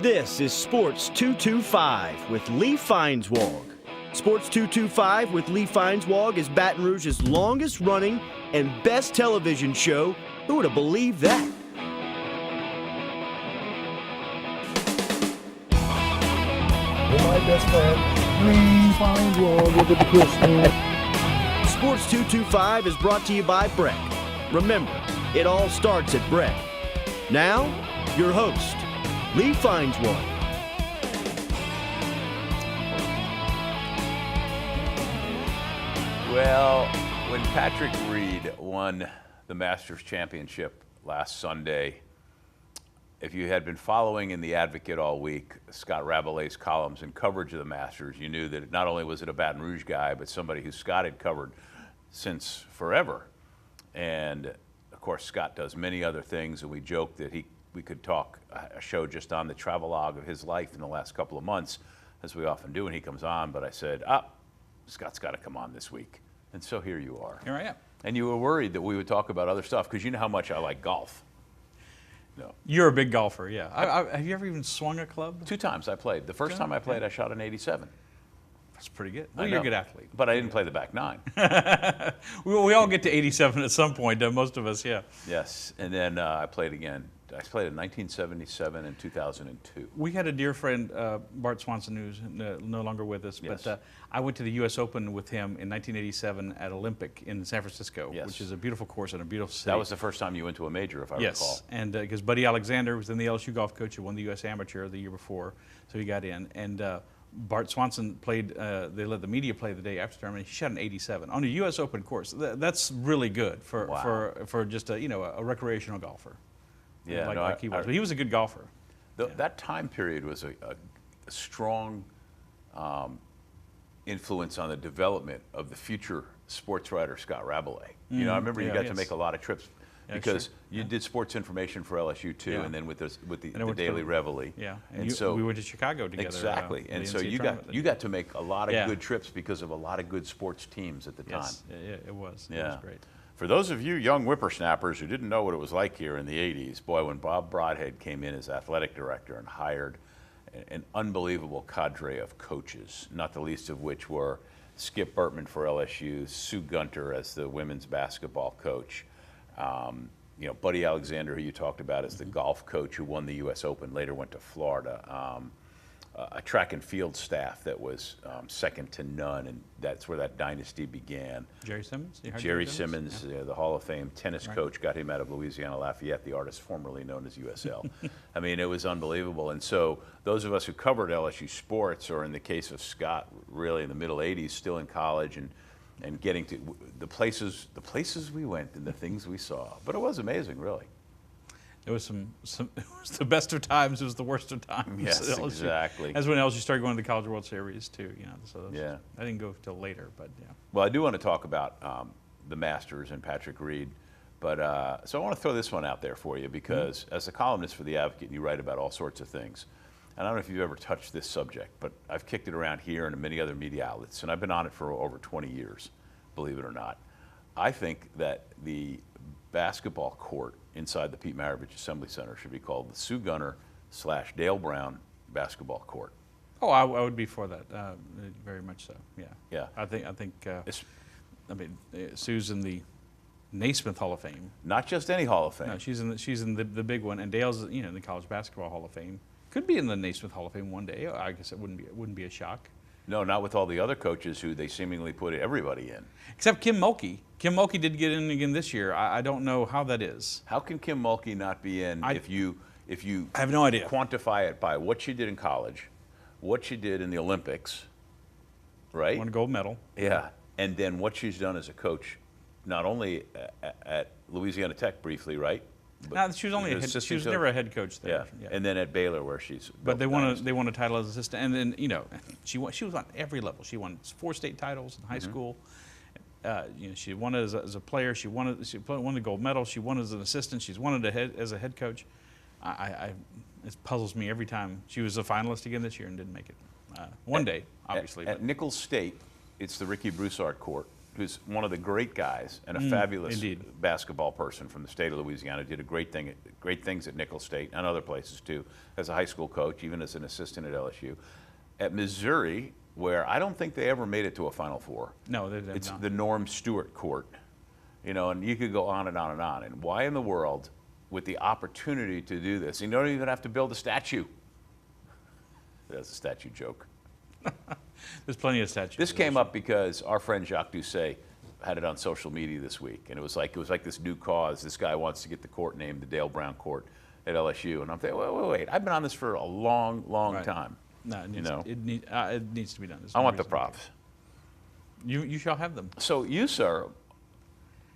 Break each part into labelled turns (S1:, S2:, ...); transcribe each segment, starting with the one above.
S1: This is Sports 225 with Lee Feinswag. Sports 225 with Lee Feinswag is Baton Rouge's longest running and best television show. Who would have believed that?
S2: My best friend, Lee Feinswag, with the Christmas.
S1: Sports 225 is brought to you by Breck. Remember, it all starts at Breck. Now, your host, Lee Feinswag.
S3: Well, when Patrick Reed won the Masters Championship last Sunday, if you had been following in The Advocate all week, Scott Rabalais' columns and coverage of the Masters, you knew that not only was it a Baton Rouge guy, but somebody who Scott had covered since forever. And of course, Scott does many other things, and we joked that we could talk a show just on the travelogue of his life in the last couple of months, as we often do when he comes on. But I said, Scott's got to come on this week. And so here you are.
S4: Here I am.
S3: And you were worried that we would talk about other stuff, because you know how much I like golf. No.
S4: You're a big golfer, yeah. Have you ever even swung a club?
S3: 2 times I played. The first time I played, I shot an 87.
S4: That's pretty good. Well, you're a good athlete.
S3: But I didn't play the back 9.
S4: we all get to 87 at some point, most of us, yeah.
S3: Yes, and then I played again. I played in 1977 and 2002.
S4: We had a dear friend, Bart Swanson, who's no longer with us,
S3: Yes.
S4: but I went to the U.S. Open with him in 1987 at Olympic in San Francisco,
S3: Yes.
S4: which is a beautiful course and a beautiful city.
S3: That was the first time you went to a major, if I recall.
S4: Yes, and because Buddy Alexander was then the LSU golf coach who won the U.S. Amateur the year before, so he got in. And Bart Swanson played, they let the media play the day after the tournament. He shot an 87 on a U.S. Open course. That's really good for just a recreational golfer.
S3: Yeah,
S4: like he was. But he was a good golfer.
S3: That time period was a strong influence on the development of the future sports writer Scott Rabalais. I remember you got to make a lot of trips because you did sports information for LSU too, and then with the Daily Reveille.
S4: Yeah,
S3: and so
S4: we went to Chicago together.
S3: Exactly, and so you got to make a lot of good trips because of a lot of good sports teams at the time.
S4: Yes, it was.
S3: Yeah.
S4: It was great.
S3: For those of you young whippersnappers who didn't know what it was like here in the 80s, boy, when Bob Broadhead came in as athletic director and hired an unbelievable cadre of coaches, not the least of which were Skip Bertman for LSU, Sue Gunter as the women's basketball coach, Buddy Alexander, who you talked about as the golf coach who won the U.S. Open, later went to Florida, a track and field staff that was second to none, and that's where that dynasty began.
S4: Jerry Simmons?
S3: Jerry Simmons, the Hall of Fame tennis coach, got him out of Louisiana Lafayette, the artist formerly known as USL. I mean, it was unbelievable. And so those of us who covered LSU sports, or in the case of Scott, really in the middle 80s, still in college and getting to the places we went and the things we saw. But it was amazing, really.
S4: It was it was the best of times. It was the worst of times.
S3: Yes, exactly.
S4: That's when LSU started going to the College World Series too. So
S3: yeah,
S4: I didn't go till later, but yeah.
S3: Well, I do want to talk about the Masters and Patrick Reed, but so I want to throw this one out there for you because as a columnist for The Advocate, you write about all sorts of things. And I don't know if you've ever touched this subject, but I've kicked it around here and in many other media outlets, and I've been on it for over 20 years, believe it or not. I think that the basketball court inside the Pete Maravich Assembly Center should be called the Sue Gunter / Dale Brown basketball court.
S4: Oh, I would be for that, very much so. Yeah.
S3: Yeah.
S4: I think. Sue's in the Naismith Hall of Fame.
S3: Not just any Hall of Fame.
S4: No, she's in the big one, and Dale's in the College Basketball Hall of Fame. Could be in the Naismith Hall of Fame one day. I guess it wouldn't be a shock.
S3: No, not with all the other coaches who they seemingly put everybody in.
S4: Except Kim Mulkey. Kim Mulkey did get in again this year. I don't know how that is.
S3: How can Kim Mulkey not be in if you
S4: I have no idea.
S3: Quantify it by what she did in college, what she did in the Olympics, right?
S4: Won a gold medal.
S3: Yeah, and then what she's done as a coach, not only at Louisiana Tech briefly, right?
S4: No, she was never a head coach there.
S3: Yeah. And then at Baylor where she's.
S4: But they won a title as assistant, and then she was on every level. She won 4 state titles in high school. She won as a player. She won the gold medal. She won as an assistant. She's won it as a head coach. It puzzles me every time. She was a finalist again this year and didn't make it. One day, obviously.
S3: At Nichols State, it's the Ricky Broussard court. who's one of the great guys and a fabulous
S4: indeed.
S3: basketball person from the state of Louisiana, did great things at Nicholls State and other places too, as a high school coach, even as an assistant at LSU. At Missouri, where I don't think they ever made it to a Final Four.
S4: No, they did
S3: It's
S4: not.
S3: the Norm Stewart court, and you could go on and on and on. And why in the world, with the opportunity to do this, you don't even have to build a statue. That's a statue joke.
S4: There's plenty of statues.
S3: This came up because our friend Jacques Doucet had it on social media this week, and it was like this new cause. This guy wants to get the court named the Dale Brown Court at LSU, and I'm thinking, wait. I've been on this for a long
S4: Right.
S3: time.
S4: No, it needs, it needs to be done. There's
S3: I
S4: no
S3: want the
S4: reason why.
S3: props.
S4: You shall have them.
S3: So you, sir,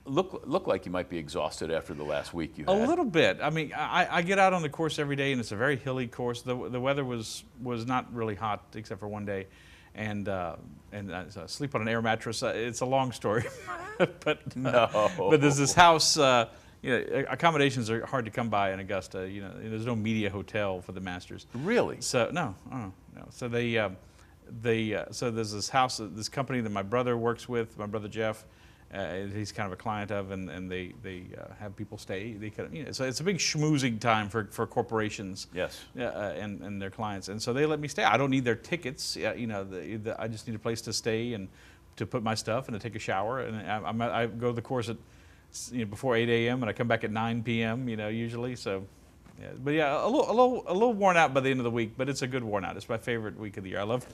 S3: look like you might be exhausted after the last week you had.
S4: A little bit. I mean, I get out on the course every day, and it's a very hilly course. The weather was not really hot except for one day, and I sleep on an air mattress. It's a long story, but there's this house. Accommodations are hard to come by in Augusta. There's no media hotel for the Masters.
S3: Really?
S4: So no. So so there's this house, this company that my brother works with, my brother Jeff. He's kind of a client of, and they have people stay. So it's a big schmoozing time for corporations.
S3: Yes.
S4: And their clients, and so they let me stay. I don't need their tickets. I just need a place to stay and to put my stuff and to take a shower. And I go to the course at before 8 a.m. and I come back at 9 p.m. Usually. So. Yeah, but a little worn out by the end of the week, but it's a good worn out. It's my favorite week of the year. I love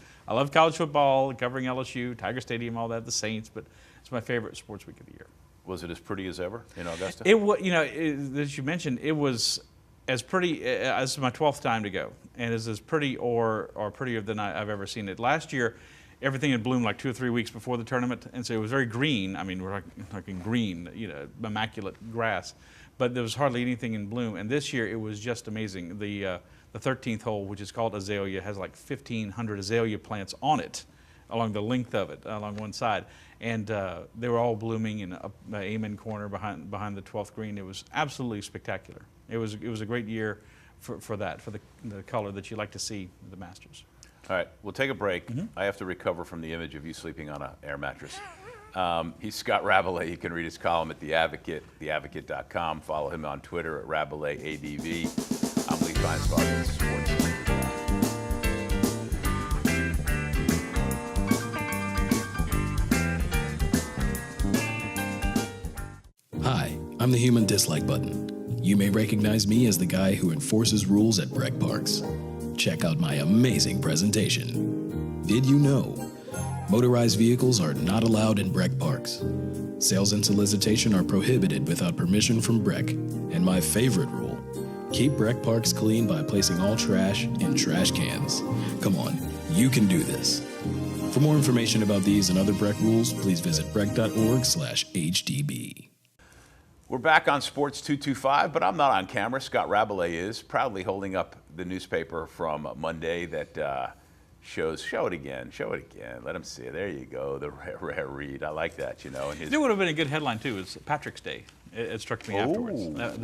S4: college football, covering LSU, Tiger Stadium, all that, the Saints, but it's my favorite sports week of the year. Was it as pretty as ever in Augusta? It was, as you mentioned, it was as pretty as my 12th time to go, and is as pretty or prettier than I've ever seen it. Last year, everything had bloomed like 2 or 3 weeks before the tournament, and so it was very green. I mean, we're talking green, immaculate grass. But there was hardly anything in bloom. And this year, it was just amazing. The 13th hole, which is called Azalea, has like 1,500 azalea plants on it, along the length of it, along one side. And they were all blooming in the Amen corner behind the 12th green. It was absolutely spectacular. It was a great year for that, for the color that you like to see at the Masters.
S3: All right, we'll take a break. I have to recover from the image of you sleeping on an air mattress. He's Scott Rabalais. You can read his column at The Advocate, theadvocate.com. Follow him on Twitter at RabalaiSADV. I'm Lee Feinswag with Sports.
S5: Hi, I'm the human dislike button. You may recognize me as the guy who enforces rules at Breck Parks. Check out my amazing presentation. Did you know? Motorized vehicles are not allowed in Breck Parks. Sales and solicitation are prohibited without permission from Breck. And my favorite rule, keep Breck Parks clean by placing all trash in trash cans. Come on, you can do this. For more information about these and other Breck rules, please visit breck.org/HDB.
S3: We're back on Sports 225, but I'm not on camera. Scott Rabalais is proudly holding up the newspaper from Monday that show it again. Let them see it. There you go. The rare read. I like that. And
S4: It would have been a good headline too. It's Patrick's Day. It struck me afterwards.
S3: Nice.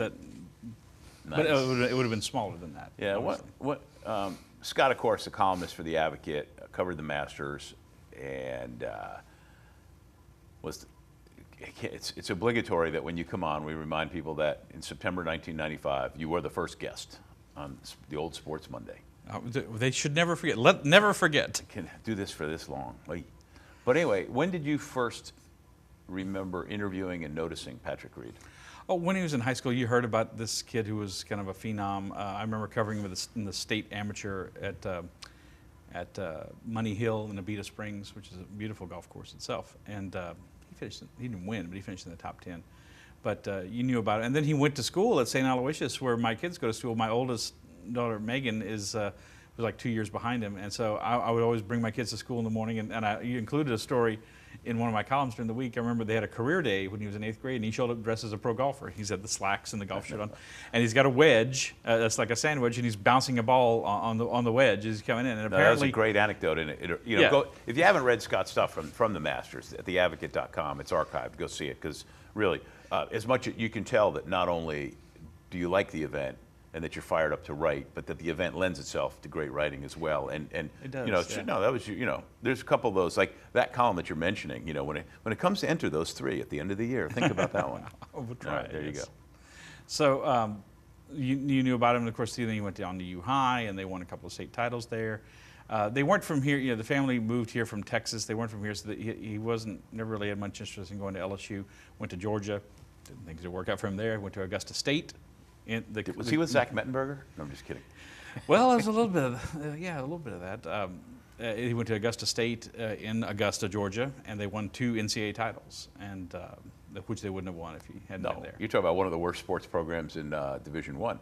S4: But it would have been smaller than that.
S3: Yeah.
S4: Obviously.
S3: Scott, of course, a columnist for The Advocate, covered the Masters, and it's obligatory that when you come on, we remind people that in September 1995, you were the first guest on the old Sports Monday.
S4: They should never forget. Never forget.
S3: I can do this for this long. But anyway, when did you first remember interviewing and noticing Patrick Reed?
S4: Oh, when he was in high school, you heard about this kid who was kind of a phenom. I remember covering him in the state amateur at Money Hill in Abita Springs, which is a beautiful golf course itself. And he didn't win, but he finished in the top 10. But you knew about it. And then he went to school at St. Aloysius, where my kids go to school. My oldest daughter, Megan, was like 2 years behind him. And so I would always bring my kids to school in the morning. And you included a story in one of my columns during the week. I remember they had a career day when he was in 8th grade, and he showed up dressed as a pro golfer. He's had the slacks and the golf shirt on. And he's got a wedge, that's like a sand wedge, and he's bouncing a ball on the wedge as he's coming in. And apparently,
S3: that was a great anecdote. And if you haven't read Scott's stuff from the Masters at theadvocate.com, it's archived. Go see it, because really, as much as you can tell that not only do you like the event, and that you're fired up to write, but that the event lends itself to great writing as well. And
S4: It does,
S3: you know,
S4: yeah.
S3: no, that was, you know, there's a couple of those, like that column that you're mentioning, you know, when it comes to enter those three at the end of the year, think about that one.
S4: We'll
S3: All
S4: try
S3: right,
S4: it,
S3: there you
S4: yes.
S3: go.
S4: So you knew about him, and of course, then he went down to U High, and they won a couple of state titles there. They weren't from here. You know, the family moved here from Texas. They weren't from here, so that he never really had much interest in going to LSU. Went to Georgia. Didn't think it would work out for him there. Went to Augusta State.
S3: Was he with Zach Mettenberger? No, I'm just kidding.
S4: Well, there's a little bit of yeah, a little bit of that. He went to Augusta State in Augusta, Georgia, and they won 2 NCAA titles, and which they wouldn't have won if he hadn't been
S3: No,
S4: there.
S3: you're talking about one of the worst sports programs in Division I,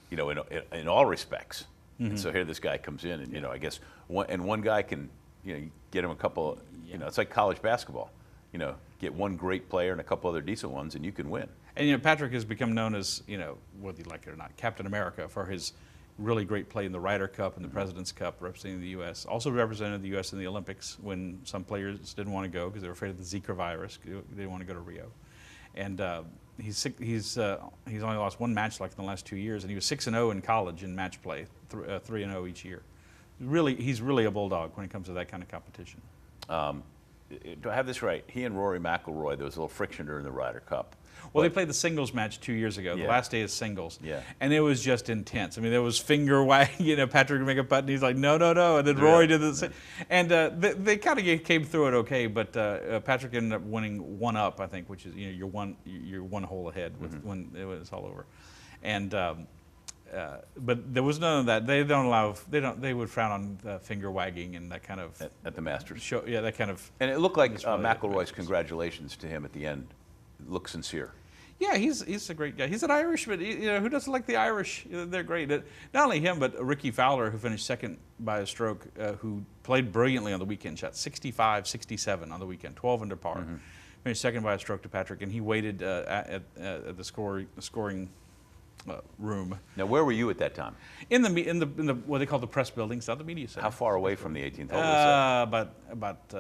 S3: you know, in all respects. And so here this guy comes in, and you know, I guess one guy can, you know, get him a couple. You know, it's like college basketball. You know, get one great player and a couple other decent ones, and you can win.
S4: And you know, Patrick has become known as, you know, whether you like it or not, Captain America for his really great play in the Ryder Cup and the President's Cup, representing the U.S. Also represented the U.S. in the Olympics when some players didn't want to go because they were afraid of the Zika virus. They didn't want to go to Rio. And he's only lost 1 match like in the last 2 years, and he was 6-0 in college in match play, 3-0 each year. Really, he's really a bulldog when it comes to that kind of competition.
S3: Do I have this right? He and Rory McIlroy, there was a little friction during the Ryder Cup.
S4: Well, they played the singles match 2 years ago, the
S3: Yeah.
S4: last day of singles.
S3: Yeah.
S4: And it was just intense. I mean, there was finger wagging, you know, Patrick would make a putt, and he's like, no, no, no. And then Rory did the same. And they kind of came through it okay, but Patrick ended up winning 1 up, I think, which is, you know, you're one hole ahead when it was all over. And but there was none of that. They would frown on finger wagging and that kind of
S3: At the Masters.
S4: show. Yeah, that kind of.
S3: And it looked like
S4: That's really
S3: McIlroy's
S4: it.
S3: congratulations to him at the end looked sincere.
S4: Yeah, he's a great guy. He's an Irishman. You know, who doesn't like the Irish? You know, they're great. Not only him, but Ricky Fowler, who finished second by a stroke, who played brilliantly on the weekend, shot 65, 67 on the weekend, 12 under par. Finished second by a stroke to Patrick, and he waited at the scoring room
S3: Now, where were you at that time?
S4: in the what they call the press building, it's not the media center.
S3: How far away from the 18th hole was that?
S4: About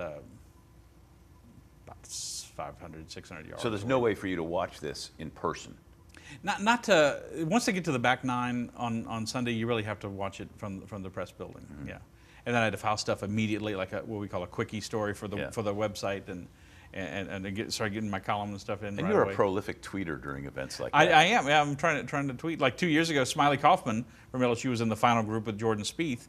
S4: 500, 600 yards.
S3: So there's no way for you to watch this in person.
S4: Not to once they get to the back 9 on Sunday, you really have to watch it from the press building. Yeah, and then I had to file stuff immediately, like what we call a quickie story for the website, and start getting my column and stuff in.
S3: And
S4: right
S3: you're
S4: away.
S3: a prolific tweeter during events like that.
S4: I am. Yeah, I'm trying to tweet. Like 2 years ago, Smiley Kaufman from LSU was in the final group with Jordan Spieth,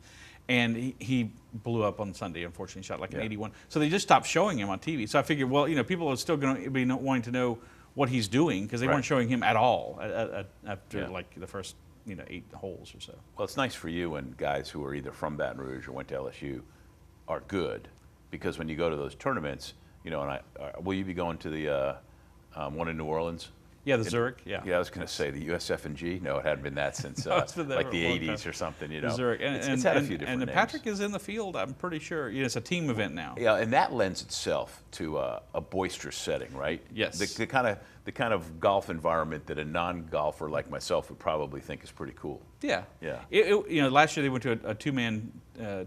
S4: and he blew up on Sunday. Unfortunately, shot like an 81. So they just stopped showing him on TV. So I figured, well, you know, people are still going to be wanting to know what he's doing because they weren't showing him at all after like the first 8 holes or so.
S3: Well, it's nice for you when guys who are either from Baton Rouge or went to LSU are good, because when you go to those tournaments, you know, and will you be going to the one in New Orleans?
S4: Yeah, the Zurich. Yeah.
S3: Yeah, I was going to say the USF&G. No, it hadn't been that since
S4: No, it's been there
S3: like
S4: for
S3: the
S4: a long
S3: 80s
S4: time.
S3: or something. You know,
S4: The Zurich.
S3: it's had a few different
S4: and
S3: names.
S4: Patrick is in the field. I'm pretty sure. It's a team event now.
S3: Yeah, and that lends itself to a boisterous setting, right?
S4: Yes.
S3: The kind of golf environment that a non-golfer like myself would probably think is pretty cool.
S4: Yeah.
S3: Yeah.
S4: Last year they went to a 2-man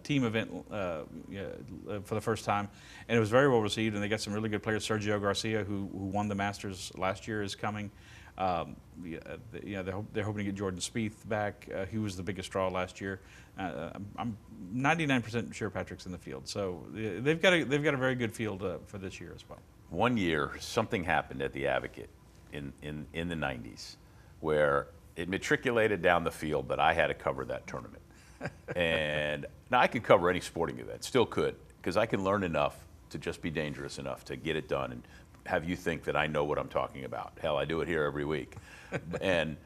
S4: team event for the first time, and it was very well received. And they got some really good players. Sergio Garcia, who won the Masters last year, is coming. They're hoping to get Jordan Spieth back. He was the biggest draw last year. I'm 99% sure Patrick's in the field. So they've got a very good field for this year as well.
S3: One year, something happened at the Advocate in the 90s where it matriculated down the field that I had to cover that tournament. And now I could cover any sporting event, still could, because I can learn enough to just be dangerous enough to get it done and have you think that I know what I'm talking about. Hell, I do it here every week. And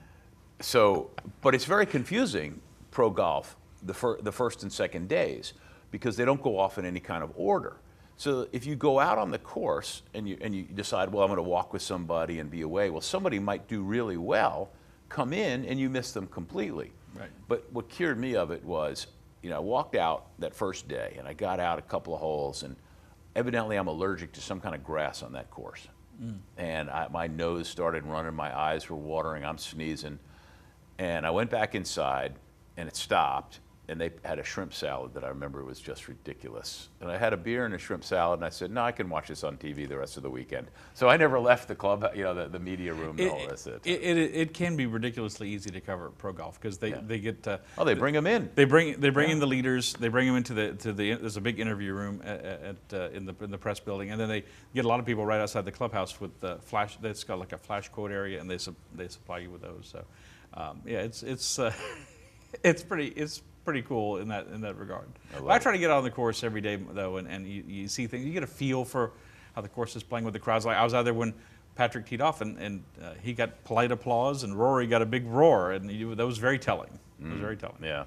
S3: so, but it's very confusing, pro golf, the first and second days, because they don't go off in any kind of order. So if you go out on the course and you decide, well, I'm going to walk with somebody and be away, well, somebody might do really well, come in, and you miss them completely.
S4: Right.
S3: But what cured me of it was, I walked out that first day, and I got out a couple of holes, and evidently I'm allergic to some kind of grass on that course. And my nose started running, my eyes were watering, I'm sneezing. And I went back inside, and it stopped. and they had a shrimp salad that I remember was just ridiculous. And I had a beer and a shrimp salad, and I said, no, I can watch this on TV the rest of the weekend. So I never left the club, the media room and all this.
S4: It can be ridiculously easy to cover pro golf because they get
S3: they bring them in.
S4: They bring in the leaders. They bring them into the there's a big interview room in the press building, and then they get a lot of people right outside the clubhouse with the flash. That's got like a flash code area, and they supply you with those. So it's pretty cool in that regard. I try to get out on the course every day though, and you see things. You get a feel for how the course is playing with the crowds. Like I was out there when Patrick teed off, and he got polite applause, and Rory got a big roar, and that was very telling. It was very telling.
S3: Yeah.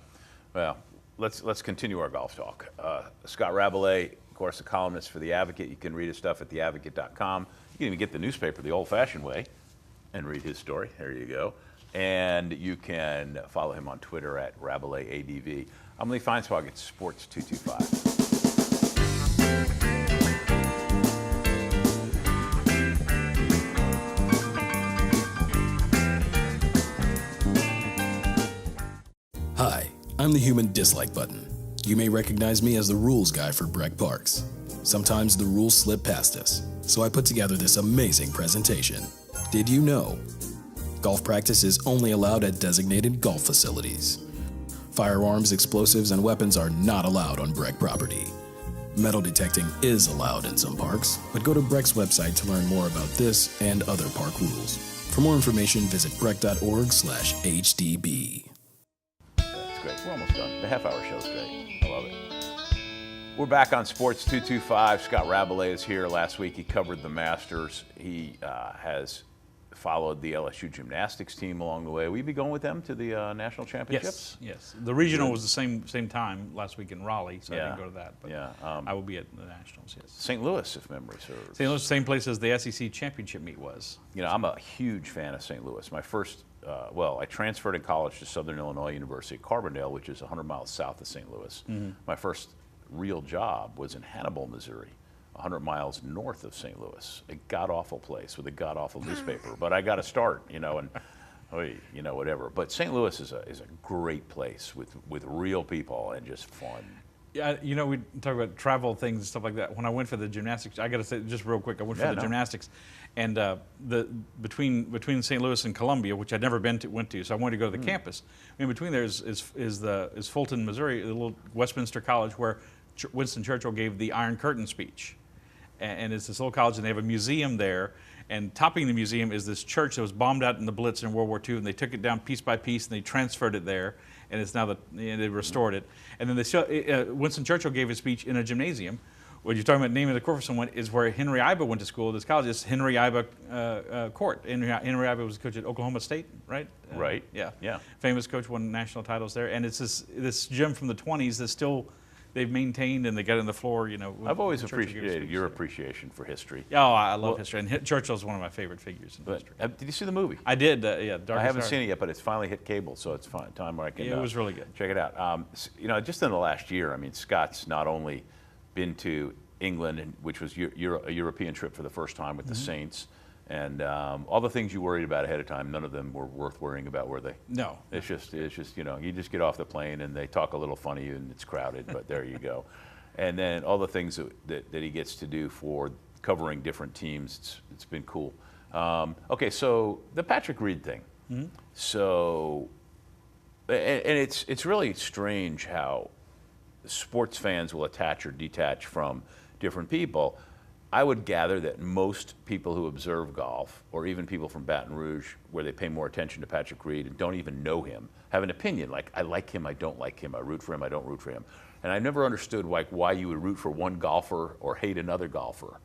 S3: Well, let's continue our golf talk. Scott Rabalais, of course, a columnist for The Advocate. You can read his stuff at theadvocate.com. You can even get the newspaper the old-fashioned way and read his story. There you go. And you can follow him on Twitter at RabalaiSADV. I'm Lee Feinswag at Sports 225.
S5: Hi, I'm the human dislike button. You may recognize me as the rules guy for Breck Parks. Sometimes the rules slip past us, so I put together this amazing presentation. Did you know? Golf practice is only allowed at designated golf facilities. Firearms, explosives, and weapons are not allowed on Breck property. Metal detecting is allowed in some parks, but go to Breck's website to learn more about this and other park rules. For more information, visit breck.org/HDB.
S3: That's great. We're almost done. The half-hour show's great. I love it. We're back on Sports 225. Scott Rabalais is here. Last week he covered the Masters. He has followed the LSU gymnastics team along the way. Will you be going with them to the national championships?
S4: Yes. The regional was the same time last week in Raleigh, so I didn't go to that. But I will be at the nationals. Yes.
S3: St. Louis, if memory serves.
S4: St. Louis, same place as the SEC championship meet was.
S3: I'm a huge fan of St. Louis. My first, I transferred in college to Southern Illinois University at Carbondale, which is 100 miles south of St. Louis. Mm-hmm. My first real job was in Hannibal, Missouri, 100 miles north of St. Louis, a god-awful place with a god-awful newspaper. But I got to start, and whatever. But St. Louis is a great place with real people and just fun.
S4: Yeah, we talk about travel things and stuff like that. When I went for the gymnastics, I got to say just real quick, I went for the gymnastics, and between St. Louis and Columbia, which I'd never went to, so I wanted to go to the campus. In between there is Fulton, Missouri, the little Westminster College where Winston Churchill gave the Iron Curtain speech. And it's this little college, and they have a museum there. And topping the museum is this church that was bombed out in the Blitz in World War II, and they took it down piece by piece, and they transferred it there, and it's now they restored it. And then Winston Churchill gave his speech in a gymnasium. What you're talking about naming the court for someone is where Henry Iba went to school. This college is Henry Iba Court. Henry Iba was a coach at Oklahoma State, right?
S3: Right.
S4: Yeah.
S3: Yeah.
S4: Famous coach, won national titles there, and it's this gym from the 20s that's still they've maintained, and they got in the floor.
S3: I've always appreciated your appreciation for history.
S4: Oh, I love history, and Churchill's one of my favorite figures in history.
S3: Did you see the movie?
S4: I did. Yeah,
S3: I haven't seen it yet, but it's finally hit cable, so it's fine. Time where I can.
S4: It was really good.
S3: Check it out. Just in the last year, Scott's not only been to England, which was a European trip for the first time with the Saints. And all the things you worried about ahead of time, none of them were worth worrying about, were they?
S4: No.
S3: It's just you just get off the plane and they talk a little funny and it's crowded, but there you go. And then all the things that he gets to do for covering different teams, it's been cool. Okay, so the Patrick Reed thing. Mm-hmm. So, and it's really strange how sports fans will attach or detach from different people. I would gather that most people who observe golf, or even people from Baton Rouge, where they pay more attention to Patrick Reed and don't even know him, have an opinion, like, I like him, I don't like him, I root for him, I don't root for him. And I never understood why you would root for one golfer or hate another golfer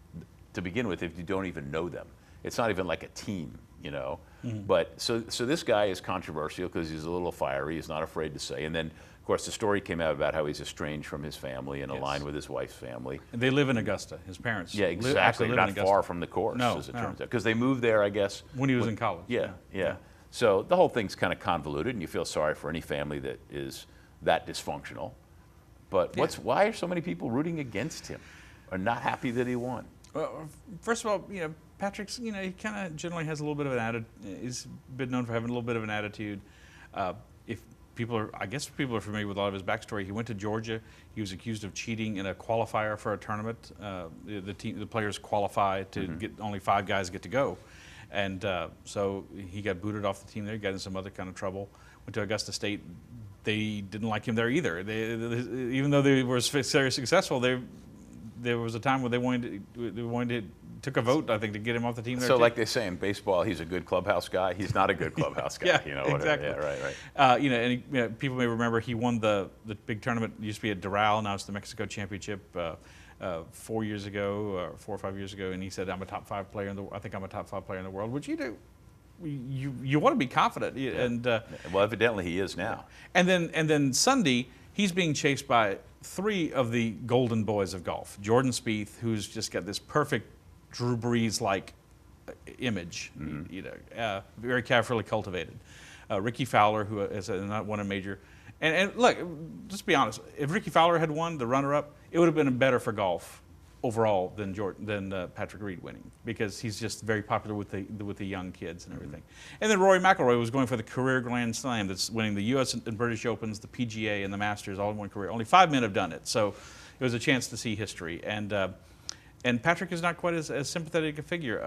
S3: to begin with if you don't even know them. It's not even like a team, Mm-hmm. But so this guy is controversial because he's a little fiery, he's not afraid to say. And then, of course, the story came out about how he's estranged from his family and aligned with his wife's family.
S4: And they live in Augusta. His parents.
S3: Yeah, exactly. Not far from the course, as it turns out, because they moved there, I guess,
S4: when he was in college.
S3: Yeah. So the whole thing's kind of convoluted, and you feel sorry for any family that is that dysfunctional. But why are so many people rooting against him, or not happy that he won?
S4: Well, first of all, Patrick's, he kind of generally has a little bit of an attitude. He's been known for having a little bit of an attitude. If I guess people are familiar with a lot of his backstory. He went to Georgia. He was accused of cheating in a qualifier for a tournament. The players qualify to get only 5 guys get to go, and so he got booted off the team there. He got in some other kind of trouble. Went to Augusta State. They didn't like him there either. Even though they were very successful, there was a time where they took a vote, I think, to get him off the team there.
S3: So,
S4: too.
S3: like they say in baseball, he's a good clubhouse guy. He's not a good clubhouse guy.
S4: Yeah,
S3: you know, whatever.
S4: exactly.
S3: Yeah, right.
S4: And people may remember he won the big tournament. It used to be at Doral. Now it's the Mexico Championship. 4 years ago, or 4 or 5 years ago, and he said, "I'm a top 5 player I think I'm a top 5 player in the world," which you do. You want to be confident, and
S3: Well, evidently he is now.
S4: and then Sunday he's being chased by 3 of the golden boys of golf. Jordan Spieth, who's just got this perfect Drew Brees-like image, very carefully cultivated. Ricky Fowler, who has not won a major. And look, just be honest, if Ricky Fowler had won the runner-up, it would have been better for golf overall than Patrick Reed winning, because he's just very popular with the young kids and everything. And then Rory McIlroy was going for the career Grand Slam, that's winning the U.S. and British Opens, the PGA, and the Masters all in one career. Only 5 men have done it, so it was a chance to see history. And Patrick is not quite as sympathetic a figure.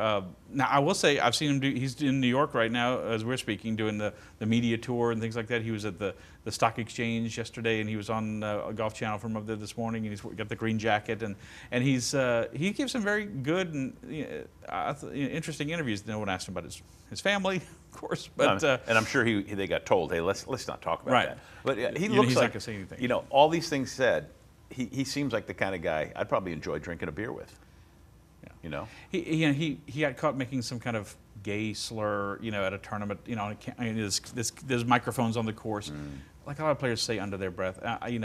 S4: Now, I will say, I've seen him he's in New York right now, as we're speaking, doing the media tour and things like that. He was at the stock exchange yesterday, and he was on a Golf Channel from up there this morning, and he's got the green jacket, and he gives some very good and interesting interviews. No one asked him about his family, of course, but
S3: and I'm sure they got told, hey, let's not talk about that. But he looks
S4: he's
S3: like,
S4: not gonna say anything.
S3: All these things said, he seems like the kind of guy I'd probably enjoy drinking a beer with.
S4: He got caught making some kind of gay slur, at a tournament. There's microphones on the course, like a lot of players say under their breath. I'm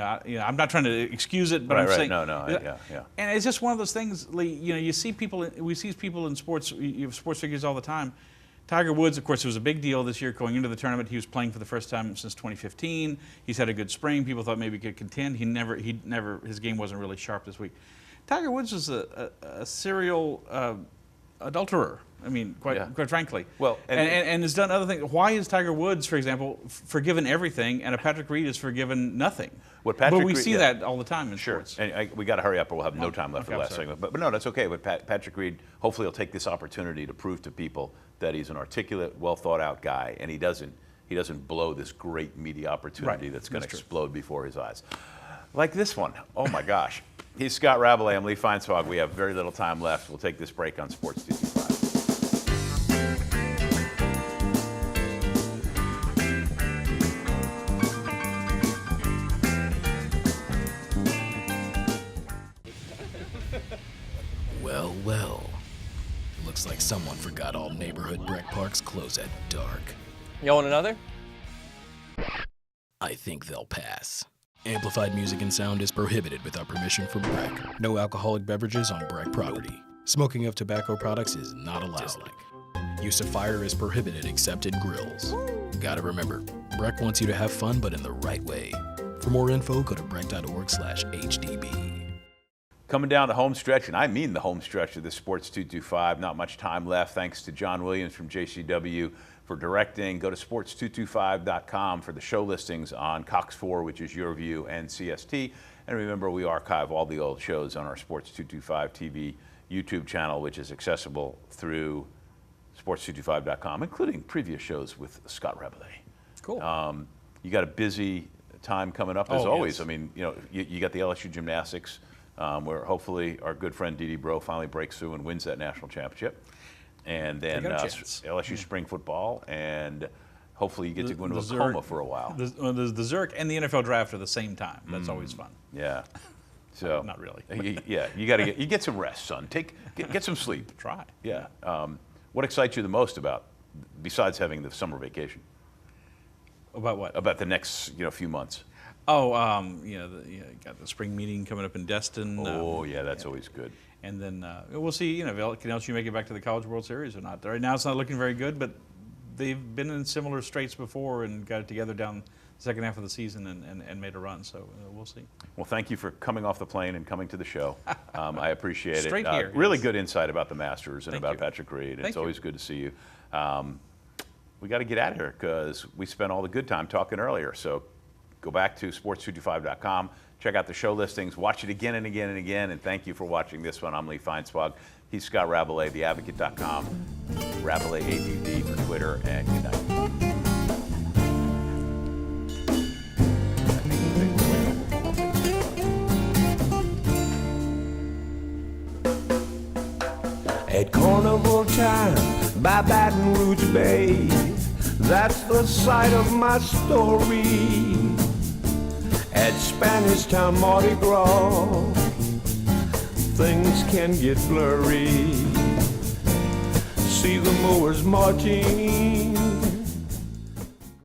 S4: not trying to excuse it, but I'm saying
S3: yeah.
S4: And it's just one of those things, Lee. We see people in sports. You have sports figures all the time. Tiger Woods, of course, it was a big deal this year going into the tournament. He was playing for the first time since 2015. He's had a good spring. People thought maybe he could contend. His game wasn't really sharp this week. Tiger Woods was a serial adulterer. I mean, quite frankly.
S3: Well,
S4: and has done other things. Why is Tiger Woods, for example, forgiven everything, and a Patrick Reed is forgiven nothing? But we see that all the time in sports.
S3: And we got to hurry up, or we'll have no time left for the last
S4: sorry.
S3: segment. But no, that's okay. But Patrick Reed, hopefully, will take this opportunity to prove to people that he's an articulate, well thought out guy, and he doesn't blow this great media opportunity that's going to explode before his eyes. Like this one. Oh my gosh. He's Scott Rabalais. I'm Lee Feinswag. We have very little time left. We'll take this break on Sports 225.
S5: Well. Looks like someone forgot all neighborhood Breck Parks close at dark.
S6: You want another?
S5: I think they'll pass. Amplified music and sound is prohibited without permission from Breck. No alcoholic beverages on Breck property. Smoking of tobacco products is not allowed. Use of fire is prohibited except in grills. Gotta remember, Breck wants you to have fun, but in the right way. For more info, go to breck.org/HDB.
S3: Coming down the home stretch, and I mean the home stretch of this Sports 225. Not much time left. Thanks to John Williams from JCW for directing. Go to sports225.com for the show listings on Cox 4, which is Your View, and CST. And remember, we archive all the old shows on our Sports 225 TV YouTube channel, which is accessible through sports225.com, including previous shows with Scott Rabalais.
S4: Cool.
S3: You got a busy time coming up, as always.
S4: Yes.
S3: I mean, you got the LSU gymnastics, where hopefully our good friend Dee Dee Bro finally breaks through and wins that national championship. And then LSU spring football, and hopefully you get to go into a coma for a while.
S4: The Zurich and the NFL draft are the same time. That's always fun.
S3: Yeah. So
S4: Not really.
S3: you get some rest, son. Get some sleep.
S4: Try.
S3: Yeah. What excites you the most besides having the summer vacation?
S4: About what?
S3: About the next few months.
S4: Oh, got the spring meeting coming up in Destin.
S3: That's always good.
S4: And then we'll see, can LSU make it back to the College World Series or not? Right now it's not looking very good, but they've been in similar straits before and got it together down the second half of the season and made a run. So we'll see.
S3: Well, thank you for coming off the plane and coming to the show. I appreciate it.
S4: Straight here.
S3: Really good insight about the Masters and
S4: Thank
S3: about
S4: you.
S3: Patrick Reed.
S4: Thank
S3: It's
S4: you.
S3: always good to see you. We got to get out of here because we spent all the good time talking earlier. So go back to sports225.com, check out the show listings, watch it again and again and again, and thank you for watching this one. I'm Lee Feinswag. He's Scott Rabalais, theadvocate.com, Rabalais ABV for Twitter, and good night.
S6: At carnival time by Baton Rouge Bay, that's the site of my story. At Spanish Town Mardi Gras, things can get blurry. See the mowers marching